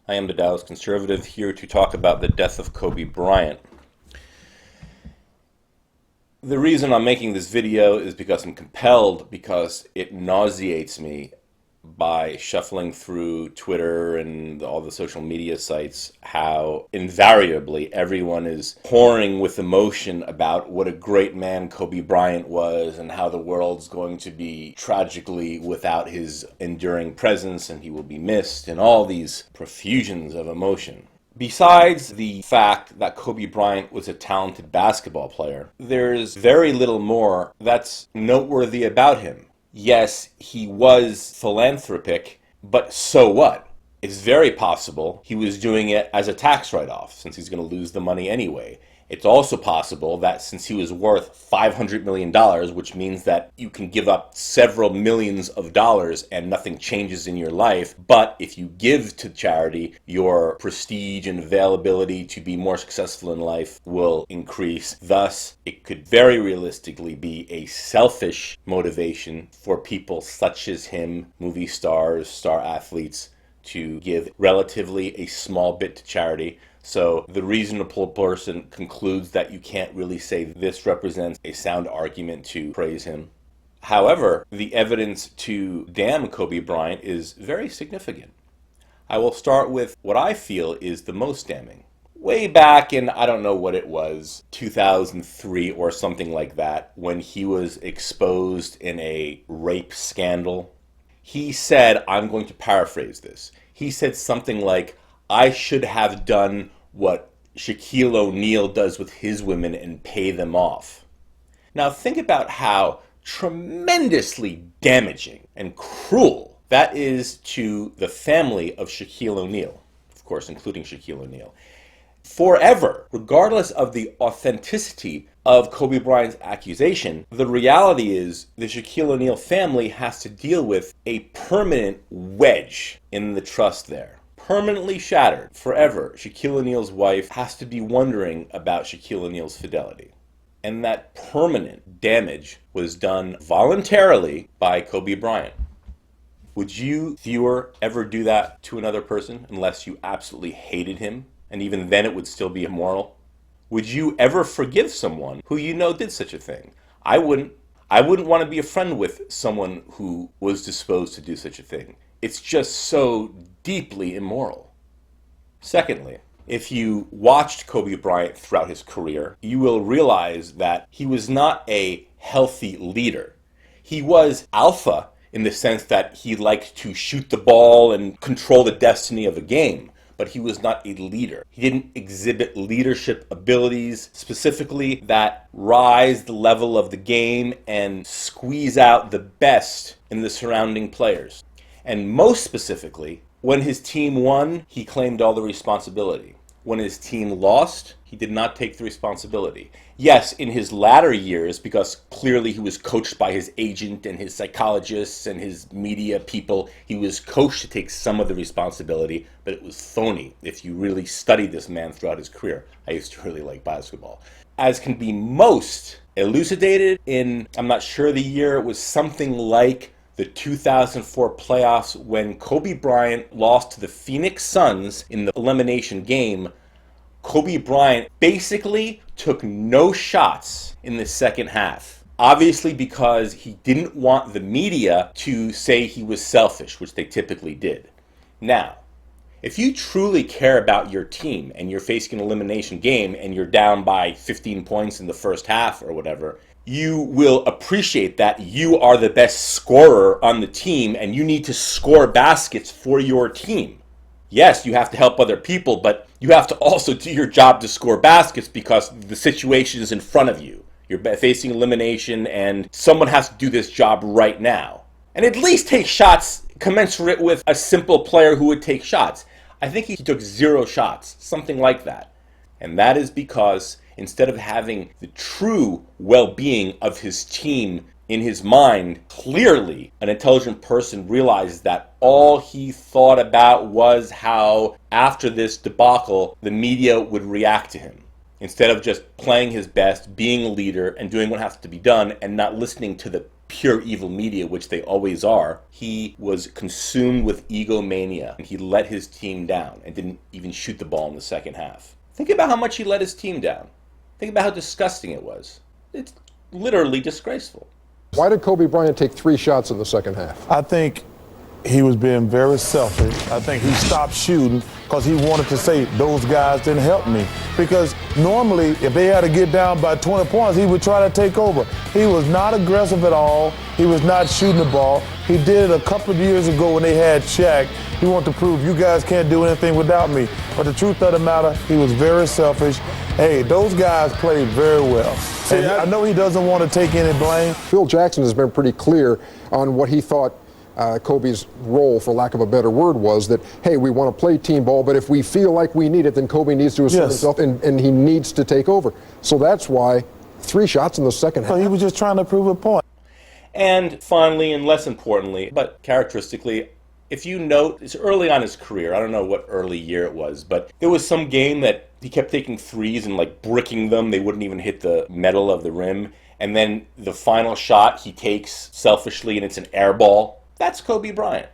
I am the Dallas Conservative, here to talk about the death of Kobe Bryant. The reason I'm making this video is because I'm compelled, because it nauseates me by shuffling through Twitter and all the social media sites how invariably everyone is pouring with emotion about what a great man Kobe Bryant was and how the world's going to be tragically without his enduring presence and he will be missed, and all these profusions of emotion. Besides the fact that Kobe Bryant was a talented basketball player, there's very little more that's noteworthy about him. Yes, he was philanthropic, but so what? It's very possible he was doing it as a tax write-off, since he's going to lose the money anyway. It's also possible that since he was worth $500 million, which means that you can give up several millions of dollars and nothing changes in your life, but if you give to charity, your prestige and availability to be more successful in life will increase. Thus, it could very realistically be a selfish motivation for people such as him, movie stars, star athletes, to give relatively a small bit to charity. So the reasonable person concludes that you can't really say this represents a sound argument to praise him. However, the evidence to damn Kobe Bryant is very significant. I will start with what I feel is the most damning. Way back in, I don't know what it was, 2003 or something like that, when he was exposed in a rape scandal, he said, I'm going to paraphrase this, he said something like, I should have done what Shaquille O'Neal does with his women and pay them off. Now think about how tremendously damaging and cruel that is to the family of Shaquille O'Neal, of course including Shaquille O'Neal. Forever, regardless of the authenticity of Kobe Bryant's accusation, the reality is the Shaquille O'Neal family has to deal with a permanent wedge in the trust there. Permanently shattered forever. Shaquille O'Neal's wife has to be wondering about Shaquille O'Neal's fidelity. And that permanent damage was done voluntarily by Kobe Bryant. Would you, viewer, ever do that to another person unless you absolutely hated him? And even then it would still be immoral? Would you ever forgive someone who you know did such a thing? I wouldn't. I wouldn't want to be a friend with someone who was disposed to do such a thing. It's just so deeply immoral. Secondly, if you watched Kobe Bryant throughout his career, you will realize that he was not a healthy leader. He was alpha in the sense that he liked to shoot the ball and control the destiny of a game, but he was not a leader. He didn't exhibit leadership abilities specifically that rise the level of the game and squeeze out the best in the surrounding players. And most specifically, when his team won, he claimed all the responsibility. When his team lost, he did not take the responsibility. Yes, in his latter years, because clearly he was coached by his agent and his psychologists and his media people, he was coached to take some of the responsibility, but it was phony if you really studied this man throughout his career. I used to really like basketball. As can be most elucidated in, I'm not sure the year, it was something like the 2004 playoffs when Kobe Bryant lost to the Phoenix Suns in the elimination game. Kobe Bryant basically took no shots in the second half. Obviously because he didn't want the media to say he was selfish, which they typically did. Now, if you truly care about your team and you're facing an elimination game and you're down by 15 points in the first half or whatever, you will appreciate that you are the best scorer on the team and you need to score baskets for your team. Yes, you have to help other people, but you have to also do your job to score baskets because the situation is in front of you. You're facing elimination and someone has to do this job right now. And at least take shots commensurate with a simple player who would take shots. I think he took 0 shots, something like that. And that is because instead of having the true well-being of his team in his mind, clearly an intelligent person realized that all he thought about was how, after this debacle, the media would react to him. Instead of just playing his best, being a leader, and doing what has to be done, and not listening to the pure evil media, which they always are, he was consumed with egomania. And he let his team down and didn't even shoot the ball in the second half. Think about how much he let his team down. Think about how disgusting it was. It's literally disgraceful. Why did Kobe Bryant take 3 shots in the second half? I think he was being very selfish. I think he stopped shooting because he wanted to say, those guys didn't help me. Because normally, if they had to get down by 20 points, he would try to take over. He was not aggressive at all. He was not shooting the ball. He did it a couple of years ago when they had Shaq. He wanted to prove, you guys can't do anything without me. But the truth of the matter, he was very selfish. Hey, those guys played very well. And I know he doesn't want to take any blame. Phil Jackson has been pretty clear on what he thought Kobe's role, for lack of a better word, was that, hey, we want to play team ball, but if we feel like we need it, then Kobe needs to assert himself and he needs to take over. So that's why 3 shots in the second half. So he was just trying to prove a point. And finally, and less importantly, but characteristically, if you note, it's early on in his career, I don't know what early year it was, but there was some game that he kept taking threes and like bricking them. They wouldn't even hit the metal of the rim. And then the final shot he takes selfishly and it's an air ball. That's Kobe Bryant.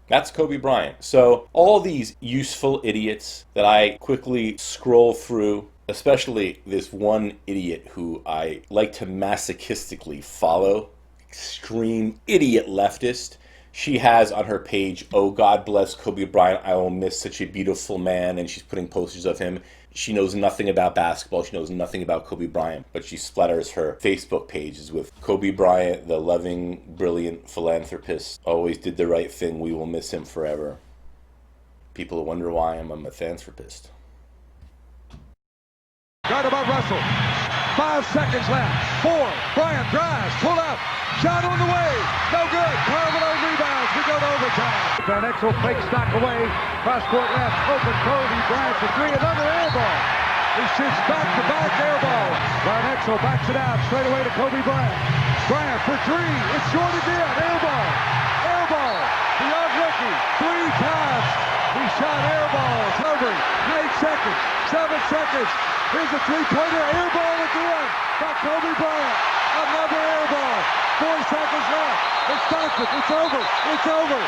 That's Kobe Bryant. So all these useful idiots that I quickly scroll through, especially this one idiot who I like to masochistically follow, extreme idiot leftist. She has on her page, oh, God bless Kobe Bryant, I will miss such a beautiful man, and she's putting posters of him. She knows nothing about basketball. She knows nothing about Kobe Bryant, but she splatters her Facebook pages with Kobe Bryant, the loving, brilliant philanthropist, always did the right thing. We will miss him forever. People wonder why I'm a philanthropist. Guard above Russell. 5 seconds left. 4. Bryant drives. Pull out. Shot on the way. No good. Carmelo rebounds. We go to overtime. Van Exel fakes knock away. Cross court left. Open Kobe Bryant for 3. Another air ball. He shoots back-to-back air balls. Van Exel backs it out. Straight away to Kobe Bryant. Bryant for 3. It's short again. Air ball. Air ball. The young rookie. 3 times. He shot air balls. Over. 8 seconds. 7 seconds. Here's a 3-pointer. Air ball again. By Kobe Bryant. Another air ball. 4 seconds left. It's Stockton. It's over. It's over.